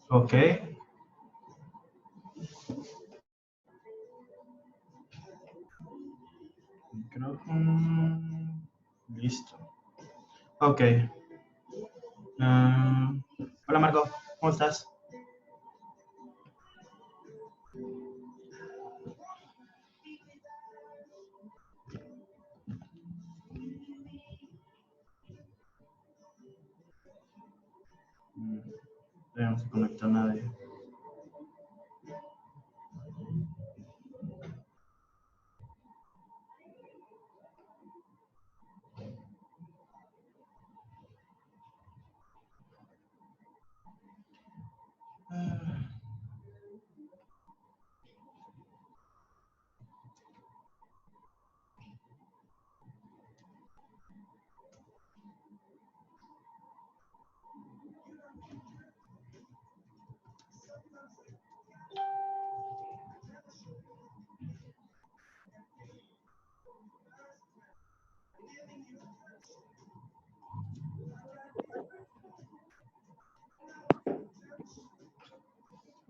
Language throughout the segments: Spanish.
Ok. Micrófono. Listo. Ok. Hola Marco, ¿cómo estás? No se conecta nadie.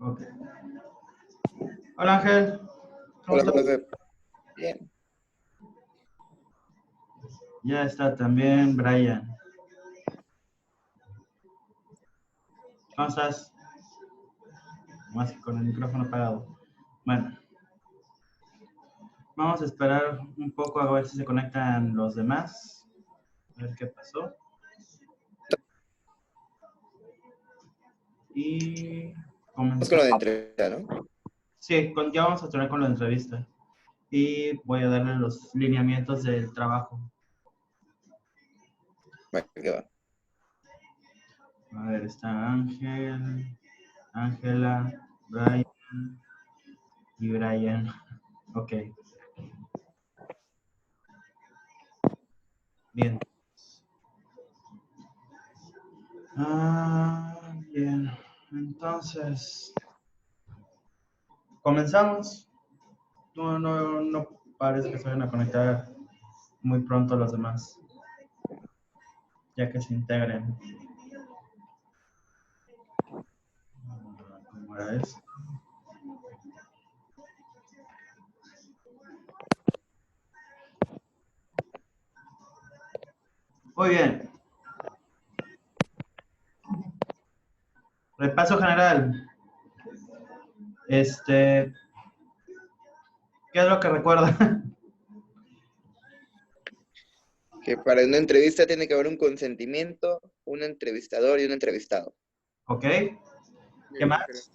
Ok. Hola Ángel, ¿cómo Hola, estás? profe. Bien. Ya está también Brian. ¿Cómo estás? Más que con el micrófono apagado. Bueno, vamos a esperar un poco a ver si se conectan los demás. A ver qué pasó. Y Vamos con lo comenzamos. de entrevista, ¿no? Sí, ya vamos a terminar con la entrevista. Y voy a darle los lineamientos del trabajo. Bueno, ¿qué va? A ver, está Ángel, Ángela, Brian y Brian. Ok, bien. Bien. Entonces, comenzamos. No parece que se van a conectar muy pronto los demás, ya que se integren. ¿Cómo era eso? Muy bien. Repaso general. ¿Qué es lo que recuerda? Que para una entrevista tiene que haber un consentimiento, un entrevistador y un entrevistado. ¿Ok? ¿Qué más?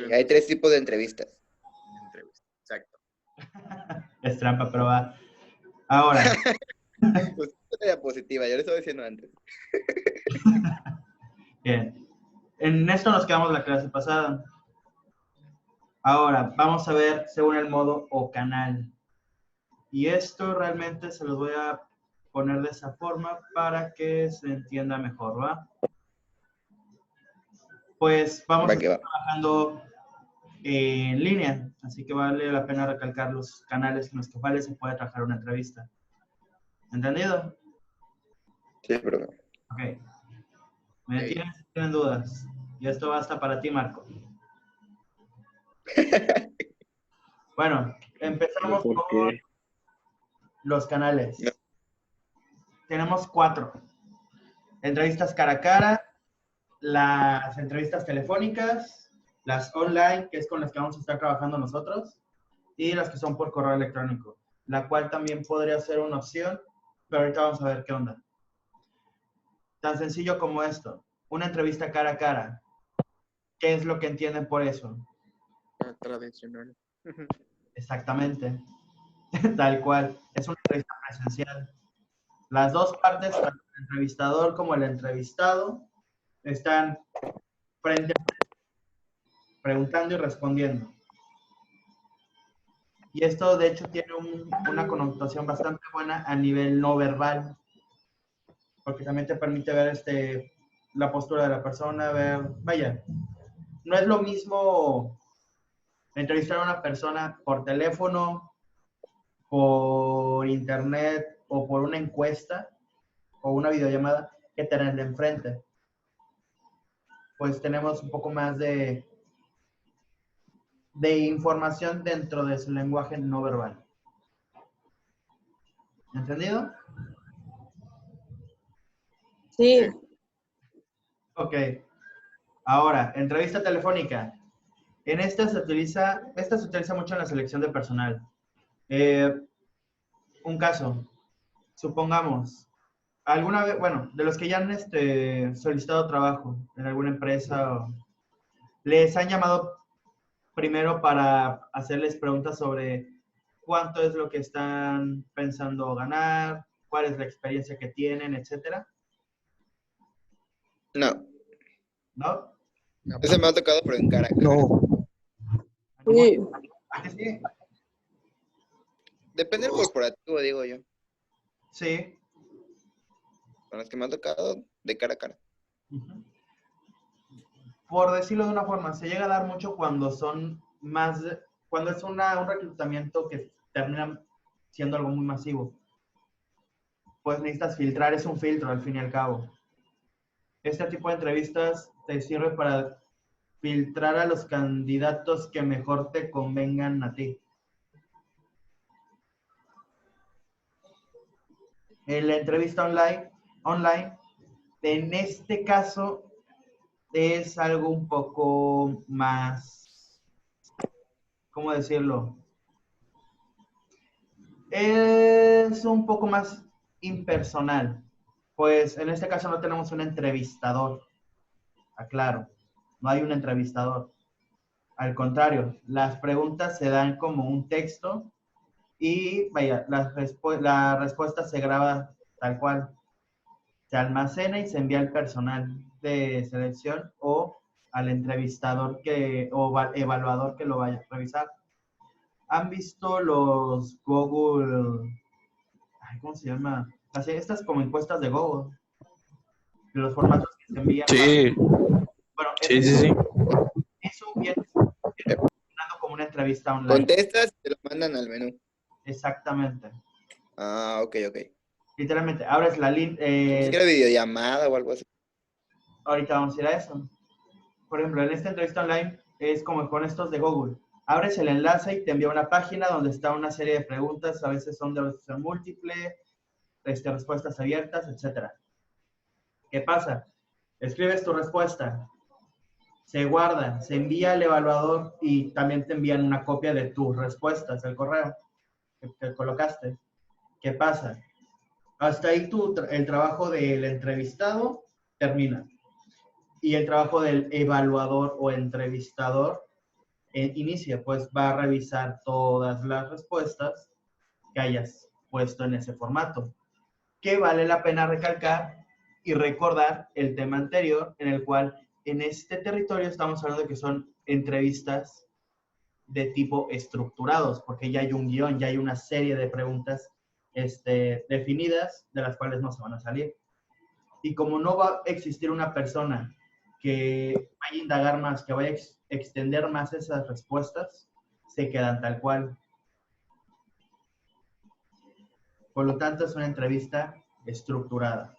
Y hay 3 tipos de entrevistas. Exacto. Es trampa, pero va. Ahora, Pues esta diapositiva, yo le estaba diciendo antes. bien. En esto nos quedamos la clase pasada. Ahora, vamos a ver según el modo o canal. Y esto realmente se los voy a poner de esa forma para que se entienda mejor, ¿va? Pues vamos a Va que estar va. trabajando en línea, así que vale la pena recalcar los canales en los cuales se puede trabajar una entrevista. ¿Entendido? Sí, profe. Ok. Me Muy detienen si tienen dudas. Y esto basta para ti, Marco. bien. Bueno, empezamos ¿Por con qué? los canales. No, Tenemos 4. Entrevistas cara a cara, las entrevistas telefónicas, las online, que es con las que vamos a estar trabajando nosotros, y las que son por correo electrónico, la cual también podría ser una opción, pero ahorita vamos a ver qué onda. Tan sencillo como esto, una entrevista cara a cara. ¿Qué es lo que entienden por eso? tradicional. Exactamente, tal cual, es una entrevista presencial. Las dos partes, tanto el entrevistador como el entrevistado, están frente a preguntando y respondiendo. Y esto, de hecho, tiene una connotación bastante buena a nivel no verbal, porque también te permite ver la postura de la persona, ver, vaya, no es lo mismo entrevistar a una persona por teléfono, por internet o por una encuesta o una videollamada que tenerla enfrente. pues tenemos un poco más de información dentro de su lenguaje no verbal. ¿Entendido? Sí. Ok. Ahora, entrevista telefónica. En esta se utiliza mucho en la selección de personal. Un caso, supongamos, alguna vez, bueno, de los que ya han solicitado trabajo en alguna empresa, les han llamado primero para hacerles preguntas sobre cuánto es lo que están pensando ganar, cuál es la experiencia que tienen, etcétera. No, ¿No? ese me ha tocado, pero en cara a cara. No. Sí. ¿A que sí? Depende del corporativo, digo yo. Sí. Con los que me ha tocado, de cara a cara. Ujú. Por decirlo de una forma, se llega a dar mucho cuando son más, cuando es un reclutamiento que termina siendo algo muy masivo. Pues necesitas filtrar, es un filtro al fin y al cabo. Este tipo de entrevistas te sirve para filtrar a los candidatos que mejor te convengan a ti. En la entrevista online, en este caso es algo un poco más, ¿cómo decirlo? Es un poco más impersonal, pues en este caso no tenemos un entrevistador, aclaro, no hay un entrevistador. Al contrario, las preguntas se dan como un texto y vaya, la respuesta se graba tal cual. Se almacena y se envía al personal de selección o al entrevistador o evaluador que lo vaya a revisar. ¿Han visto los Google, ¿cómo se llama? Estas como encuestas de Google, de los formatos que se envían Sí, bueno, sí, sí, sí. eso viene funcionando como una entrevista online. Contestas y te lo mandan al menú. Exactamente. Ah, ok. Literalmente, abres la línea. Pensé que era videollamada o algo así. Ahorita vamos a ir a eso. Por ejemplo, en esta entrevista online es como con estos de Google. Abres el enlace y te envía una página donde está una serie de preguntas, a veces son de respuesta múltiple, respuestas abiertas, etc. ¿Qué pasa? Escribes tu respuesta, se guarda, se envía al evaluador y también te envían una copia de tus respuestas, el correo que colocaste. ¿Qué pasa? Hasta ahí el trabajo del entrevistado termina. Y el trabajo del evaluador o entrevistador inicia, pues va a revisar todas las respuestas que hayas puesto en ese formato. Que vale la pena recalcar y recordar el tema anterior, en el cual en este territorio estamos hablando de que son entrevistas de tipo estructurados, porque ya hay un guión, ya hay una serie de preguntas definidas, de las cuales no se van a salir. Y como no va a existir una persona que vaya a indagar más, que vaya a extender más esas respuestas, se quedan tal cual. Por lo tanto, es una entrevista estructurada.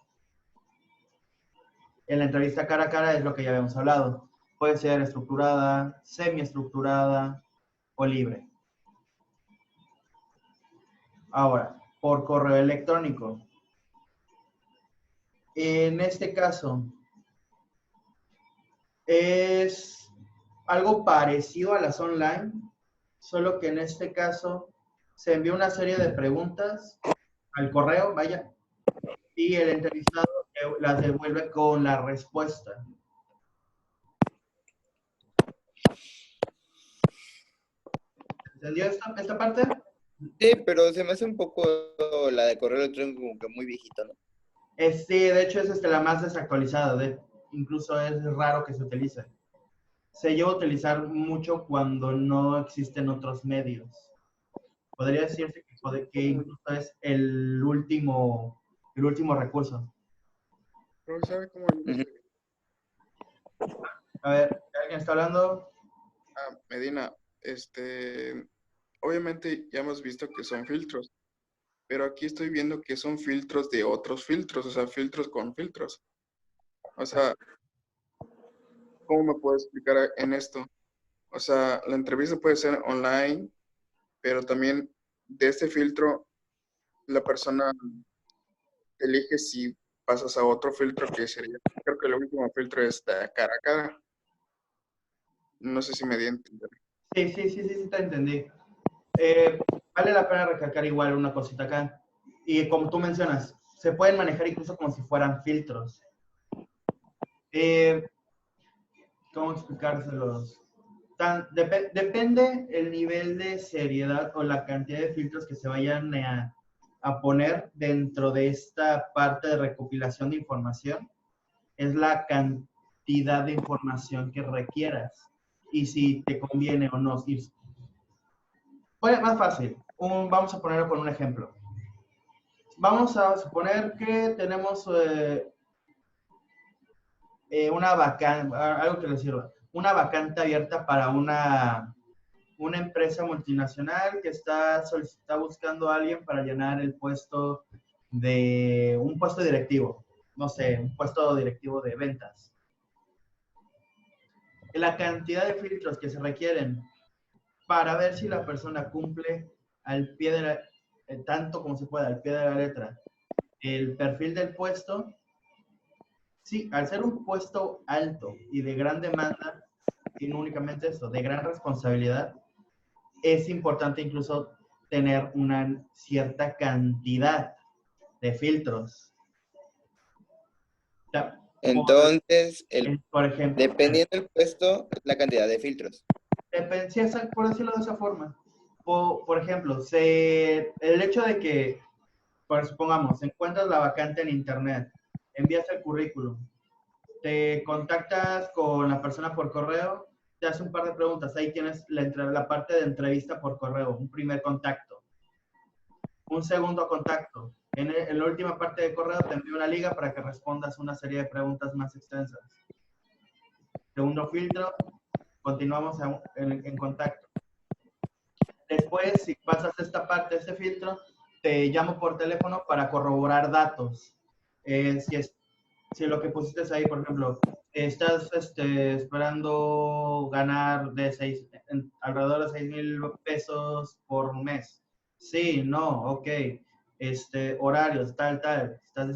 En la entrevista cara a cara es lo que ya habíamos hablado. Puede ser estructurada, semiestructurada o libre. Ahora, por correo electrónico. En este caso, es algo parecido a las online, solo que en este caso se envía una serie de preguntas al correo, vaya, y el entrevistado las devuelve con la respuesta. ¿Entendió esta parte? Sí, pero se me hace un poco la de correo electrónico como que muy viejito, ¿no? Sí, de hecho es la más desactualizada, incluso es raro que se utilice. Se lleva a utilizar mucho cuando no existen otros medios. Podría decirse que incluso es el último recurso. No sabe cómo. Ujú. A ver, ¿alguien está hablando? Medina, obviamente ya hemos visto que son filtros, pero aquí estoy viendo que son filtros de otros filtros, o sea, filtros con filtros. O sea, ¿cómo me puedo explicar en esto? O sea, la entrevista puede ser online, pero también de este filtro, la persona elige si pasas a otro filtro que sería, creo que el último filtro es de cara a cara. No sé si me di a entender. Sí, te entendí. Vale la pena recalcar igual una cosita acá. Y como tú mencionas, se pueden manejar incluso como si fueran filtros. ¿Cómo explicárselos? Depende el nivel de seriedad o la cantidad de filtros que se vayan a poner dentro de esta parte de recopilación de información. Es la cantidad de información que requieras y si te conviene o no. Oye, más fácil. Vamos a ponerlo con un ejemplo. Vamos a suponer que tenemos una vacante, algo que les sirva, una vacante abierta para una empresa multinacional que está buscando a alguien para llenar el puesto de un puesto directivo, no sé, un puesto directivo de ventas. La cantidad de filtros que se requieren para ver si la persona cumple al pie de la, tanto como se pueda, al pie de la letra, el perfil del puesto. Sí, al ser un puesto alto y de gran demanda, y no únicamente eso, de gran responsabilidad, es importante incluso tener una cierta cantidad de filtros. O sea, Entonces, por ejemplo, dependiendo del puesto, la cantidad de filtros. sí, por decirlo de esa forma. Por ejemplo, el hecho de que, supongamos, encuentras la vacante en internet, envías el currículum, te contactas con la persona por correo, te hace un par de preguntas. Ahí tienes la parte de entrevista por correo, un primer contacto. Un segundo contacto. En la última parte del correo te envío una liga para que respondas una serie de preguntas más extensas. Segundo filtro, continuamos en contacto. Después, si pasas esta parte, este filtro, te llamo por teléfono para corroborar datos. Si lo que pusiste ahí, por ejemplo, estás esperando ganar alrededor de 6,000 pesos por mes. Sí, no, ok. Horarios, tal. ¿Hay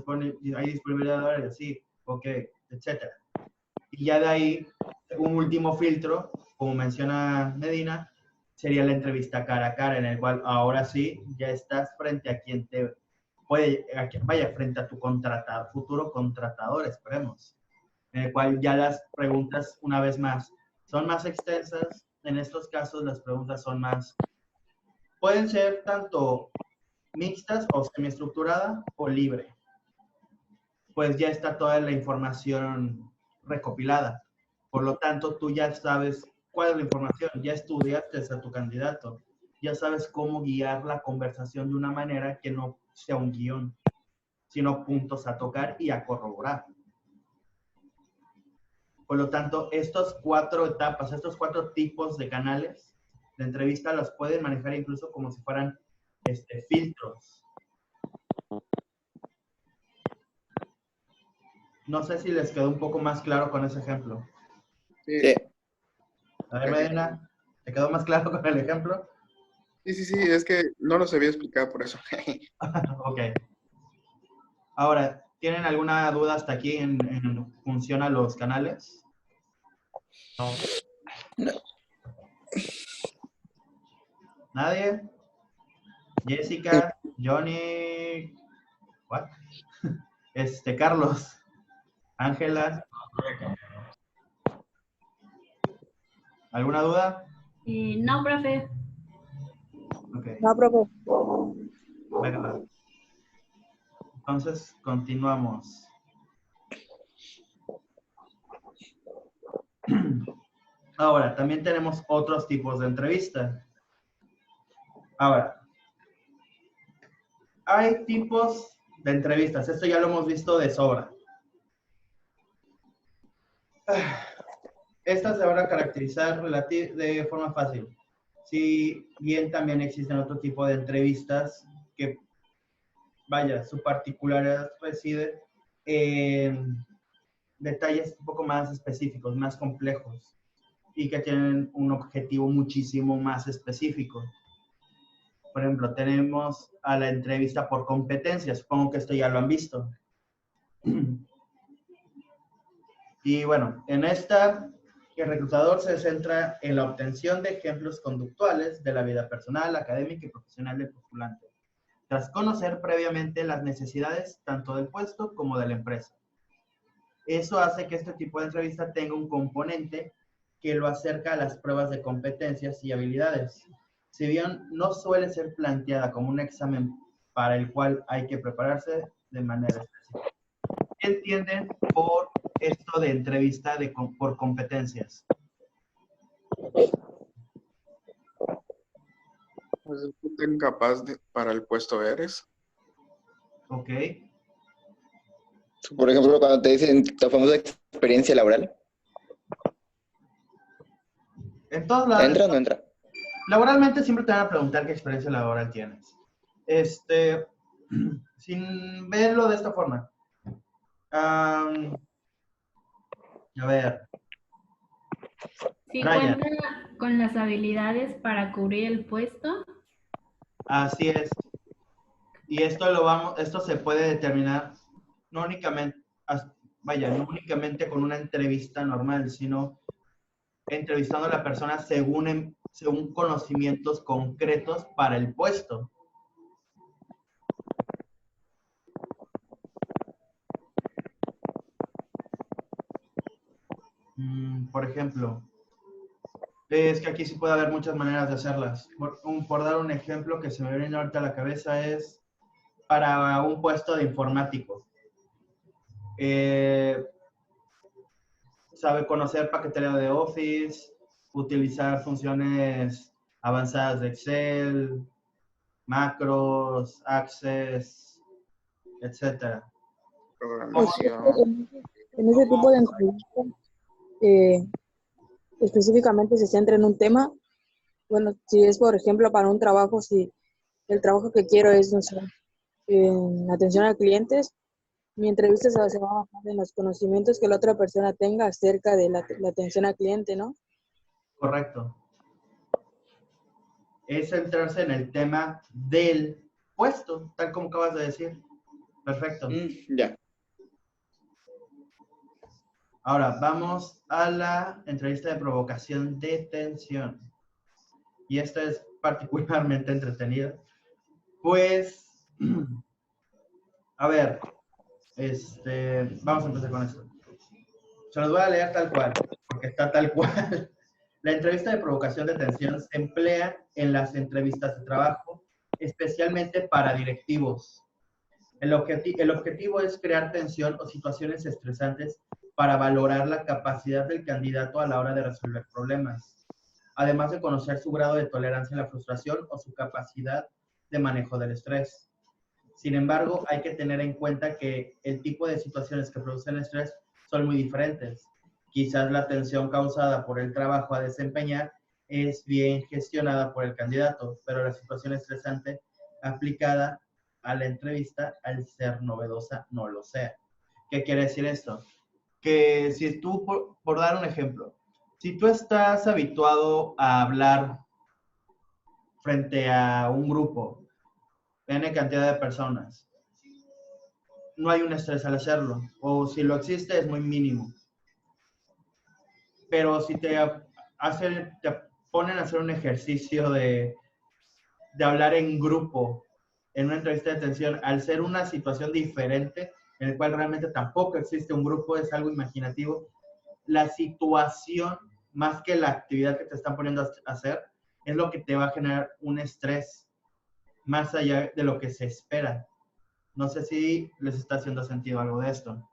disponibilidad de horarios? Sí, ok, etcétera. Y ya de ahí, un último filtro, como menciona Medina, sería la entrevista cara a cara, en el cual ahora sí ya estás frente a quien vaya, frente a tu futuro contratador, esperemos, en el cual ya las preguntas, una vez más, son más extensas. En estos casos, las preguntas pueden ser tanto mixtas o semiestructurada o libre. Pues ya está toda la información recopilada. Por lo tanto, tú ya sabes cuál es la información, ya estudiaste a tu candidato, ya sabes cómo guiar la conversación de una manera que no sea un guión, sino puntos a tocar y a corroborar. Por lo tanto, estas 4 etapas, estos 4 tipos de canales de entrevista los pueden manejar incluso como si fueran filtros. No sé si les quedó un poco más claro con ese ejemplo. Sí. A ver, Medina, ¿te quedó más claro con el ejemplo? Sí, es que no lo sabía explicar por eso. Ok. Ahora, ¿tienen alguna duda hasta aquí en funcionan los canales? No. No. ¿Nadie? Jessica, Johnny, ¿what? Carlos, Ángela, ¿alguna duda? No, profe. Ok, No, profe. venga. Entonces, continuamos. Ahora, también tenemos otros tipos de entrevista. Ahora, hay tipos de entrevistas. Esto ya lo hemos visto de sobra. Estas se van a caracterizar de forma fácil. Si bien también existen otro tipo de entrevistas que, vaya, su particularidad reside en detalles un poco más específicos, más complejos y que tienen un objetivo muchísimo más específico. Por ejemplo, tenemos a la entrevista por competencias. Supongo que esto ya lo han visto. Y bueno, en esta, el reclutador se centra en la obtención de ejemplos conductuales de la vida personal, académica y profesional del postulante, tras conocer previamente las necesidades tanto del puesto como de la empresa. Eso hace que este tipo de entrevista tenga un componente que lo acerca a las pruebas de competencias y habilidades. Si bien no suele ser planteada como un examen para el cual hay que prepararse de manera específica. ¿Qué entienden por esto de entrevista por competencias? Pues, ¿qué tan capaz para el puesto eres? Ok. Por ejemplo, cuando te dicen la famosa experiencia laboral, En todos lados, ¿entra o no entra? laboralmente siempre te van a preguntar qué experiencia laboral tienes. Sin verlo de esta forma. A ver, Sí, Brian, cuenta con las habilidades para cubrir el puesto. así es. Y esto se puede determinar no únicamente, no únicamente con una entrevista normal, sino entrevistando a la persona según conocimientos concretos para el puesto. Por ejemplo, es que aquí sí puede haber muchas maneras de hacerlas. Por dar un ejemplo que se me viene ahorita a la cabeza es para un puesto de informático. Sabe conocer paquetería de Office, utilizar funciones avanzadas de Excel, macros, Access, etc. O sea, Programación. en ese tipo de entrevistas, eh, específicamente se centra en un tema. Bueno, si es, por ejemplo, para un trabajo, si el trabajo que quiero es, no sé, en atención a clientes, mi entrevista se va a basar en los conocimientos que la otra persona tenga acerca de la atención al cliente, ¿no? Correcto. Es centrarse en el tema del puesto, tal como acabas de decir. Perfecto. Ya. Ahora, vamos a la entrevista de provocación de tensión. Y esta es particularmente entretenida. Pues, a ver, vamos a empezar con esto. Se los voy a leer tal cual, porque está tal cual. La entrevista de provocación de tensión se emplea en las entrevistas de trabajo, especialmente para directivos. El objetivo es crear tensión o situaciones estresantes para valorar la capacidad del candidato a la hora de resolver problemas, además de conocer su grado de tolerancia a la frustración o su capacidad de manejo del estrés. Sin embargo, hay que tener en cuenta que el tipo de situaciones que producen estrés son muy diferentes. Quizás la tensión causada por el trabajo a desempeñar es bien gestionada por el candidato, pero la situación estresante aplicada a la entrevista, al ser novedosa, no lo sea. ¿Qué quiere decir esto? Que si tú, por dar un ejemplo, si tú estás habituado a hablar frente a un grupo, N cantidad de personas, no hay un estrés al hacerlo, o si lo existe es muy mínimo. Pero si te ponen a hacer un ejercicio de hablar en grupo, en una entrevista de atención, al ser una situación diferente, en el cual realmente tampoco existe un grupo, es algo imaginativo, la situación, más que la actividad que te están poniendo a hacer, es lo que te va a generar un estrés más allá de lo que se espera. No sé si les está haciendo sentido algo de esto.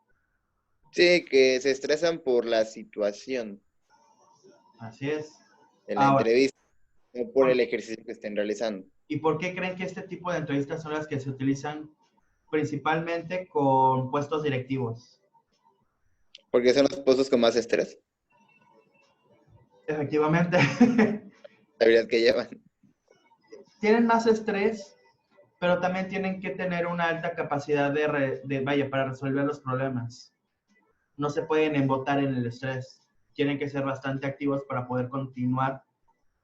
Sí, que se estresan por la situación Así es. en la Ahora, entrevista, no por el ejercicio que estén realizando. ¿y por qué creen que este tipo de entrevistas son las que se utilizan principalmente con puestos directivos? Porque son los puestos con más estrés, Efectivamente, la verdad que llevan. tienen más estrés, pero también tienen que tener una alta capacidad para resolver los problemas. no se pueden embotar en el estrés. Tienen que ser bastante activos para poder continuar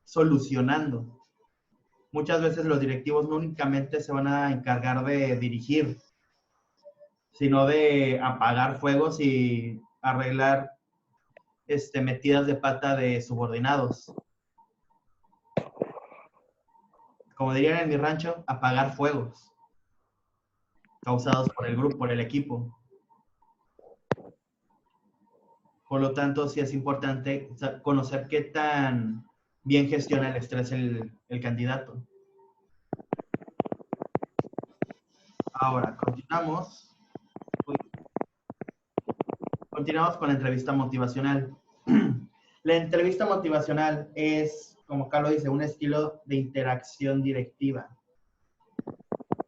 solucionando. Muchas veces los directivos no únicamente se van a encargar de dirigir, sino de apagar fuegos y arreglar metidas de pata de subordinados. Como dirían en mi rancho, apagar fuegos causados por el grupo, por el equipo. Por lo tanto, sí es importante conocer qué tan bien gestiona el estrés el candidato. Ahora, continuamos. Continuamos con la entrevista motivacional. La entrevista motivacional es, como Carlos dice, un estilo de interacción directiva,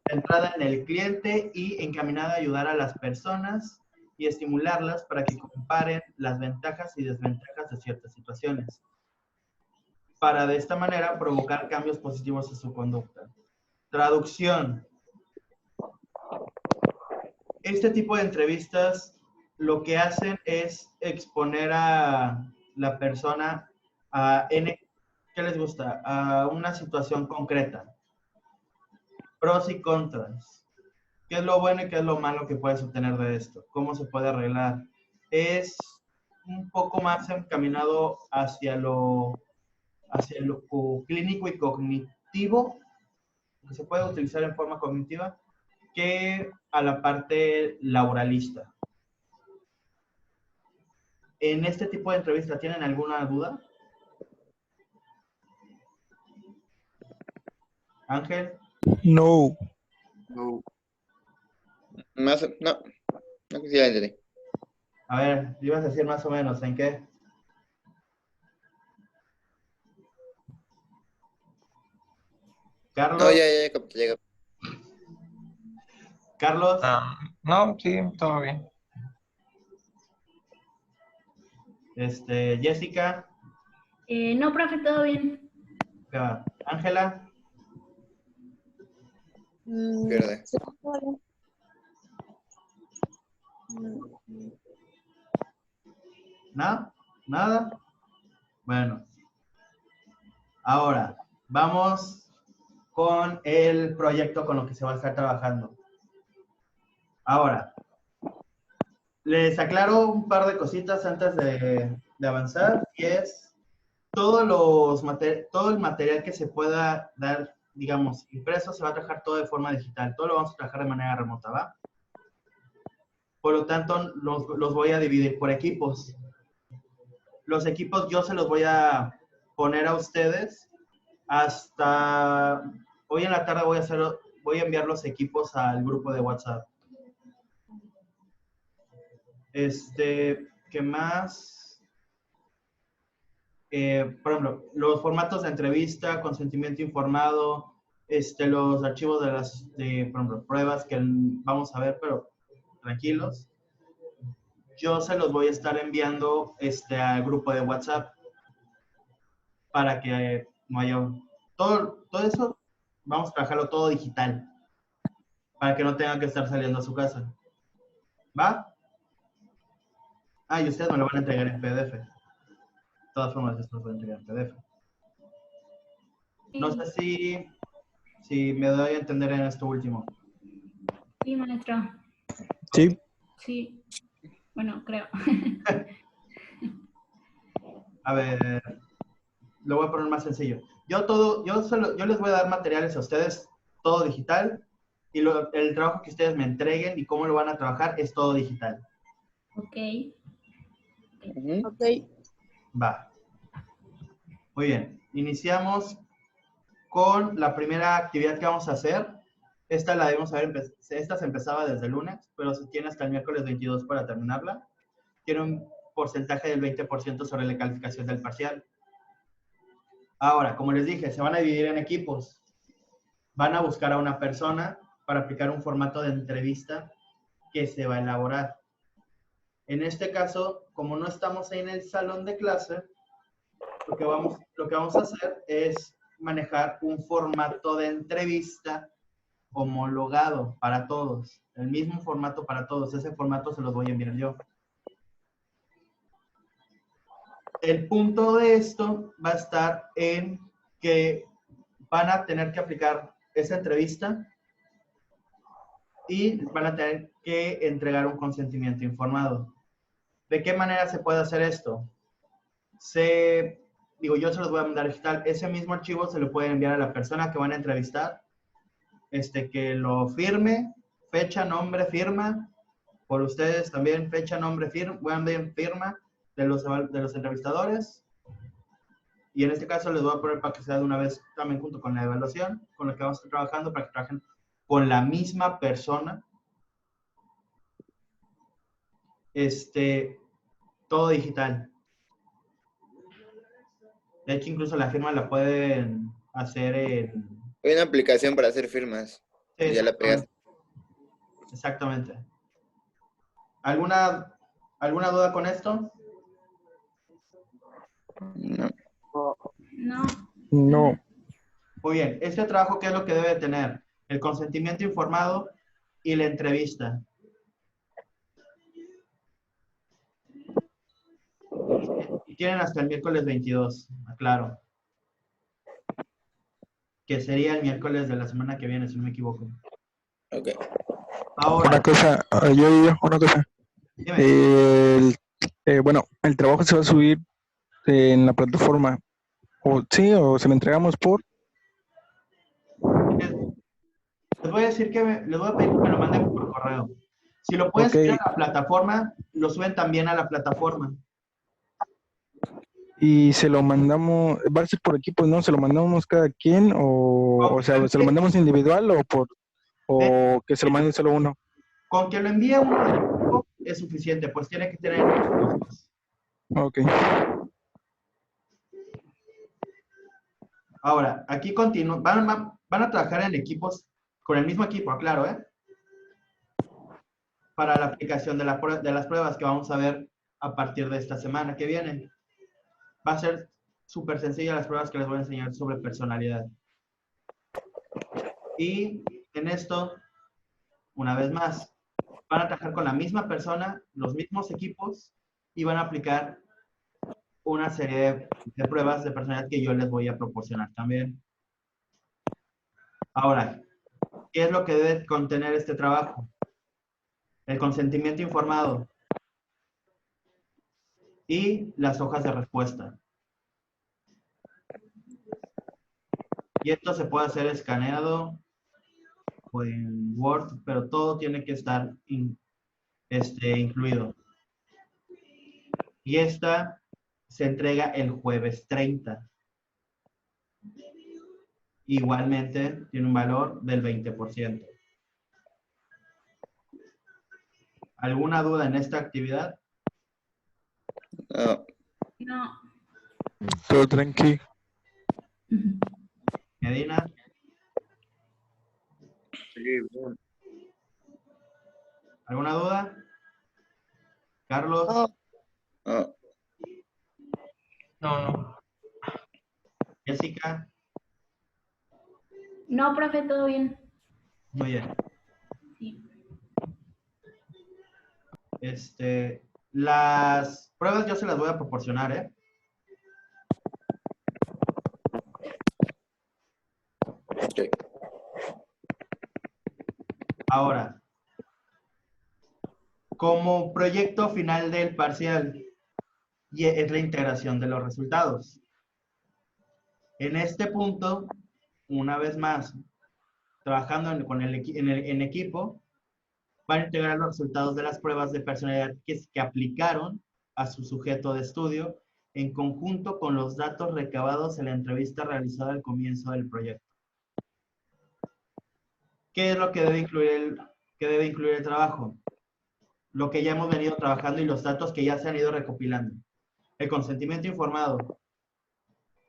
centrada en el cliente y encaminada a ayudar a las personas y estimularlas para que comparen las ventajas y desventajas de ciertas situaciones, para de esta manera provocar cambios positivos en su conducta. Traducción. Este tipo de entrevistas lo que hacen es exponer a la persona ¿qué les gusta? A una situación concreta. Pros y contras. ¿Qué es lo bueno y qué es lo malo que puedes obtener de esto? ¿Cómo se puede arreglar? Es un poco más encaminado hacia lo clínico y cognitivo, que se puede utilizar en forma cognitiva, que a la parte laboralista. En este tipo de entrevista, ¿tienen alguna duda? Ángel. No. No. No, no quisiera entender. A ver, ibas a decir más o menos, ¿en qué? Carlos. No, ya, capté, ya. Carlos. No, sí, todo bien. Jessica. No, profe, todo bien. ¿Qué va? Ángela. Verde. Sí, vale. ¿Nada? ¿Nada? Bueno. Ahora, vamos con el proyecto con lo que se va a estar trabajando. Ahora, les aclaro un par de cositas antes de avanzar, y es todo el material que se pueda dar, digamos, impreso, se va a trabajar todo de forma digital. Todo lo vamos a trabajar de manera remota, ¿va? Por lo tanto, los voy a dividir por equipos. Los equipos yo se los voy a poner a ustedes hasta hoy en la tarde. Voy a enviar los equipos al grupo de WhatsApp. ¿Qué más? Por ejemplo, los formatos de entrevista, consentimiento informado, los archivos de por ejemplo, pruebas que vamos a ver, pero tranquilos. Yo se los voy a estar enviando al grupo de WhatsApp para que no haya... Todo eso, vamos a trabajarlo todo digital para que no tengan que estar saliendo a su casa. ¿Va? Ah, y ustedes me lo van a entregar en PDF. De todas formas, después lo voy a entregar en PDF. No sé si me doy a entender en esto último. Sí, maestro. Sí. Sí. Bueno, creo. A ver, lo voy a poner más sencillo. Yo les voy a dar materiales a ustedes, todo digital, y el trabajo que ustedes me entreguen y cómo lo van a trabajar es todo digital. Ok. Ok. Va. Muy bien. Iniciamos con la primera actividad que vamos a hacer. Esta se empezaba desde el lunes, pero se tiene hasta el miércoles 22 para terminarla. Tiene un porcentaje del 20% sobre la calificación del parcial. Ahora, como les dije, se van a dividir en equipos. Van a buscar a una persona para aplicar un formato de entrevista que se va a elaborar. En este caso, como no estamos ahí en el salón de clase, lo que vamos a hacer es manejar un formato de entrevista homologado para todos. El mismo formato para todos. Ese formato se los voy a enviar yo. El punto de esto va a estar en que van a tener que aplicar esa entrevista y van a tener que entregar un consentimiento informado. ¿De qué manera se puede hacer esto? Yo se los voy a mandar digital. Ese mismo archivo se lo puede enviar a la persona que van a entrevistar, que lo firme, fecha, nombre, firma, por ustedes también, fecha, nombre, firma de los entrevistadores. Y en este caso les voy a poner para que sea de una vez también junto con la evaluación, con la que vamos a estar trabajando, para que trabajen con la misma persona. Todo digital. De hecho, incluso la firma la pueden hacer en... Hay una aplicación para hacer firmas. Sí, Ya la pegaste. exactamente. ¿Alguna duda con esto? No. No. No. Muy bien. Este trabajo, ¿qué es lo que debe tener? El consentimiento informado y la entrevista. Y tienen hasta el miércoles 22, aclaro. Que sería el miércoles de la semana que viene, si no me equivoco. Ok. Ahora, Una cosa, una cosa. dime. Bueno, el trabajo se va a subir en la plataforma. O sí, o se lo entregamos por. Les voy a decir les voy a pedir que me lo manden por correo. Si lo pueden Ok. subir a la plataforma, lo suben también a la plataforma. Y se lo mandamos, va a ser por equipos, ¿no? ¿Se lo mandamos cada quien o sea, se lo mandamos individual o que se lo mande solo uno? Con que lo envíe uno del equipo es suficiente, pues tiene que tener muchos cosas. Ok. Ahora, aquí continúan, van a trabajar en equipos, con el mismo equipo, claro, ¿eh? Para la aplicación de las pruebas que vamos a ver a partir de esta semana que viene. Va a ser súper sencilla las pruebas que les voy a enseñar sobre personalidad. Y en esto, una vez más, van a trabajar con la misma persona, los mismos equipos, y van a aplicar una serie de pruebas de personalidad que yo les voy a proporcionar también. Ahora, ¿qué es lo que debe contener este trabajo? El consentimiento informado y las hojas de respuesta. Y esto se puede hacer escaneado o en Word, pero todo tiene que estar incluido. Y esta se entrega el jueves 30. Igualmente tiene un valor del 20%. ¿Alguna duda en esta actividad? No. No. Todo tranqui. Medina, Sí, bien. ¿alguna duda? Carlos, No. No. No. Jessica, No, profe, todo bien. muy bien. Sí. Las pruebas yo se las voy a proporcionar, ¿eh? Ok. Ahora, como proyecto final del parcial, y es la integración de los resultados. En este punto, una vez más, trabajando en equipo, van a integrar los resultados de las pruebas de personalidad que aplicaron a su sujeto de estudio en conjunto con los datos recabados en la entrevista realizada al comienzo del proyecto. ¿Qué es lo que debe incluir el trabajo? Lo que ya hemos venido trabajando y los datos que ya se han ido recopilando. El consentimiento informado,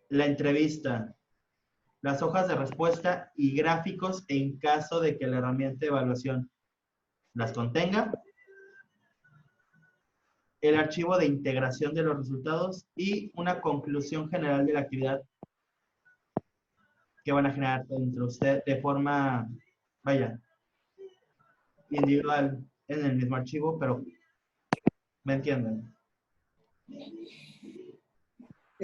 la entrevista, las hojas de respuesta y gráficos en caso de que la herramienta de evaluación las contenga, el archivo de integración de los resultados y una conclusión general de la actividad que van a generar entre ustedes de forma, individual en el mismo archivo, pero ¿me entienden?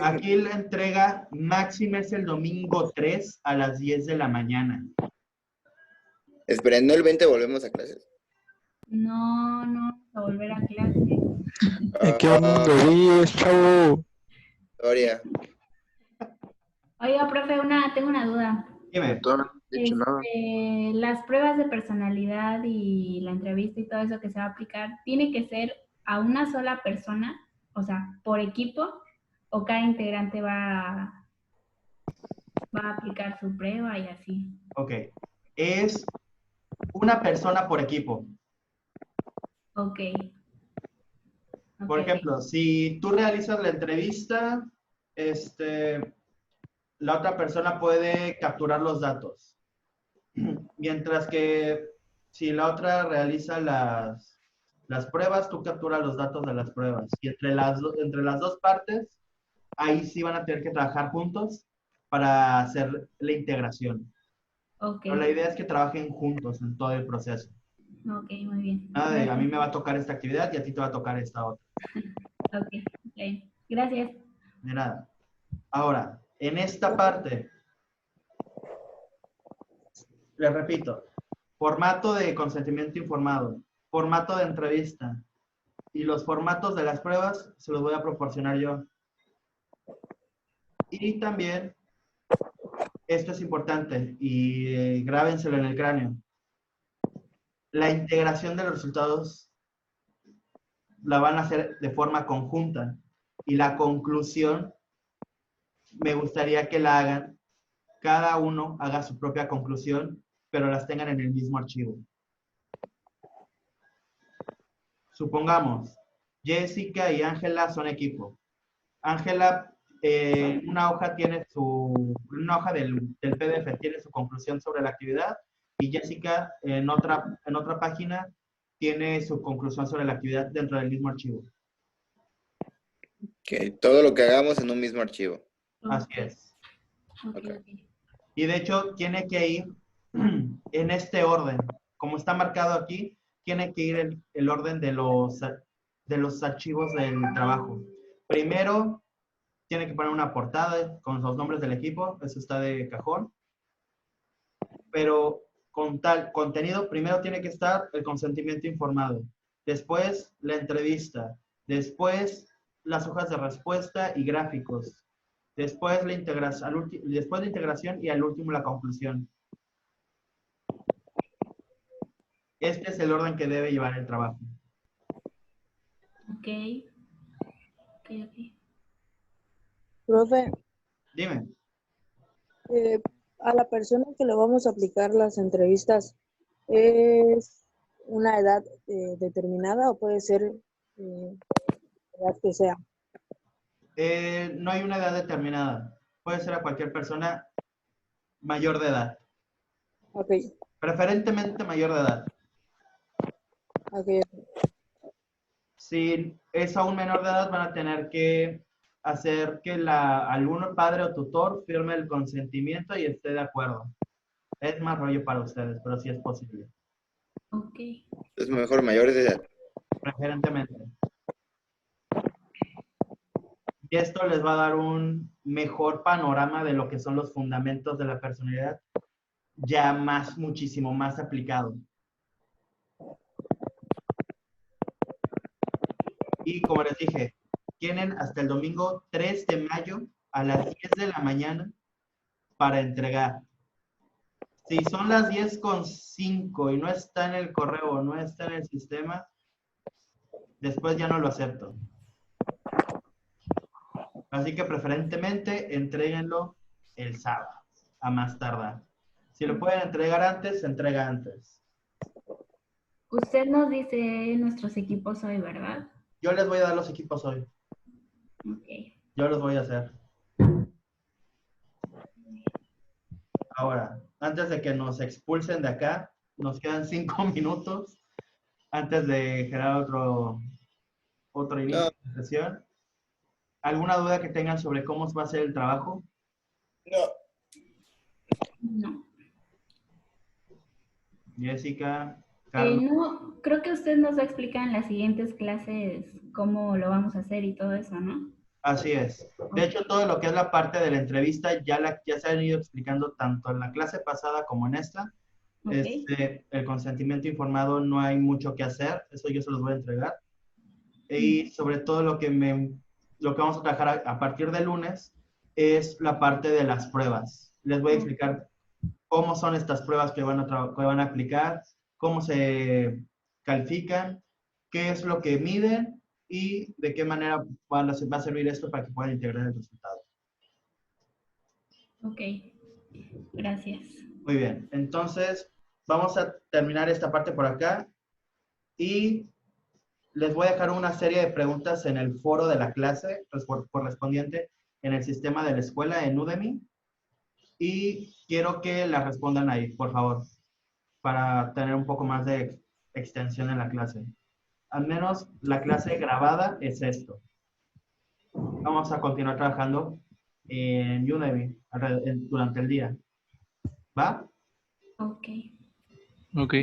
Aquí la entrega máxima es el domingo 3 a las 10 de la mañana. Esperen, ¿no el 20 volvemos a clases? No, no, vamos a volver a clase. ¿En qué mundo vives, chavo? Historia. Oiga, profe, tengo una duda. Dime. No han dicho nada. Las pruebas de personalidad y la entrevista y todo eso que se va a aplicar, ¿tiene que ser a una sola persona? O sea, por equipo, o cada integrante va a aplicar su prueba y así. Ok. Es una persona por equipo. Ok. Por Ok. ejemplo, si tú realizas la entrevista, la otra persona puede capturar los datos. Mientras que si la otra realiza las pruebas, tú capturas los datos de las pruebas. Y entre las dos partes, ahí sí van a tener que trabajar juntos para hacer la integración. Ok. Pero la idea es que trabajen juntos en todo el proceso. Ok, muy bien. Nada de, a Gracias. mí me va a tocar esta actividad y a ti te va a tocar esta otra. Ok, ok. Gracias. De nada. Ahora, en esta parte, les repito, formato de consentimiento informado, formato de entrevista y los formatos de las pruebas se los voy a proporcionar yo. Y también, esto es importante y grábenselo en el cráneo. La integración de los resultados la van a hacer de forma conjunta y la conclusión me gustaría que la hagan, cada uno haga su propia conclusión, pero las tengan en el mismo archivo. Supongamos, Jessica y Ángela son equipo. Ángela, una hoja del PDF tiene su conclusión sobre la actividad y Jessica en otra página tiene su conclusión sobre la actividad dentro del mismo archivo. Ok, todo lo que hagamos en un mismo archivo. Así es. Ok, Ok. ok. Y de hecho tiene que ir en este orden. Como está marcado aquí, tiene que ir el orden de los archivos del trabajo. Primero, tiene que poner una portada con los nombres del equipo, eso está de cajón. Pero con tal contenido, primero tiene que estar el consentimiento informado. Después, la entrevista. Después, las hojas de respuesta y gráficos. Después la integración y al último la conclusión. Este es el orden que debe llevar el trabajo. Ok. Ok, ok. Profe, Dime. a la persona que le vamos a aplicar las entrevistas, ¿es una edad determinada o puede ser la edad que sea? No hay una edad determinada. Puede ser a cualquier persona mayor de edad. Ok, Preferentemente mayor de edad. ok, Si es aún menor de edad, van a tener que hacer que algún padre o tutor firme el consentimiento y esté de acuerdo. Es más rollo para ustedes, pero sí es posible. Ok. Es mejor mayores de edad. Preferentemente. Y esto les va a dar un mejor panorama de lo que son los fundamentos de la personalidad, ya muchísimo más aplicado. Y como les dije, tienen hasta el domingo 3 de mayo a las 10 de la mañana para entregar. Si son las 10:05 y no está en el correo o no está en el sistema, después ya no lo acepto. Así que preferentemente entréguenlo el sábado, a más tardar. Si lo pueden entregar antes, se entrega antes. Usted nos dice nuestros equipos hoy, ¿verdad? Yo les voy a dar los equipos hoy. Ok. Yo los voy a hacer. Ahora, antes de que nos expulsen de acá, nos quedan 5 minutos antes de generar otro inicio No, de sesión. ¿Alguna duda que tengan sobre cómo va a ser el trabajo? no. No. Jessica, Carlos. No, creo que usted nos va a explicar en las siguientes clases cómo lo vamos a hacer y todo eso, ¿no? Así es. De hecho, todo lo que es la parte de la entrevista ya se han ido explicando tanto en la clase pasada como en esta. Ok. El consentimiento informado no hay mucho que hacer, eso yo se los voy a entregar. Y sobre todo lo que vamos a trabajar a partir del lunes es la parte de las pruebas. Les voy a explicar cómo son estas pruebas que van a aplicar, cómo se califican, qué es lo que miden y de qué manera va a servir esto para que puedan integrar el resultado. Ok, gracias. Muy bien, entonces vamos a terminar esta parte por acá y les voy a dejar una serie de preguntas en el foro de la clase correspondiente en el sistema de la escuela en Udemy y quiero que las respondan ahí, por favor, para tener un poco más de extensión en la clase. Al menos la clase grabada es esto. Vamos a continuar trabajando en Udemy durante el día. ¿Va? Ok. Ok.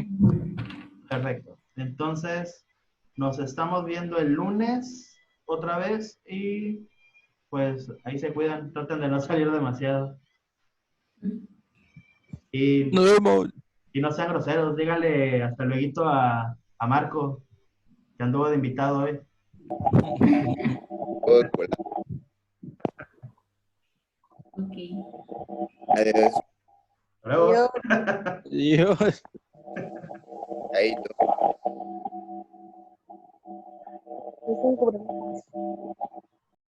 Perfecto. Entonces, nos estamos viendo el lunes otra vez y pues ahí se cuidan. Traten de no salir demasiado. Y, Nos vemos. y no sean groseros. Dígale hasta luego a Marco, que anduvo de invitado hoy. Todos por Ok. Adiós. Hasta luego. Yo Dios. Ahí.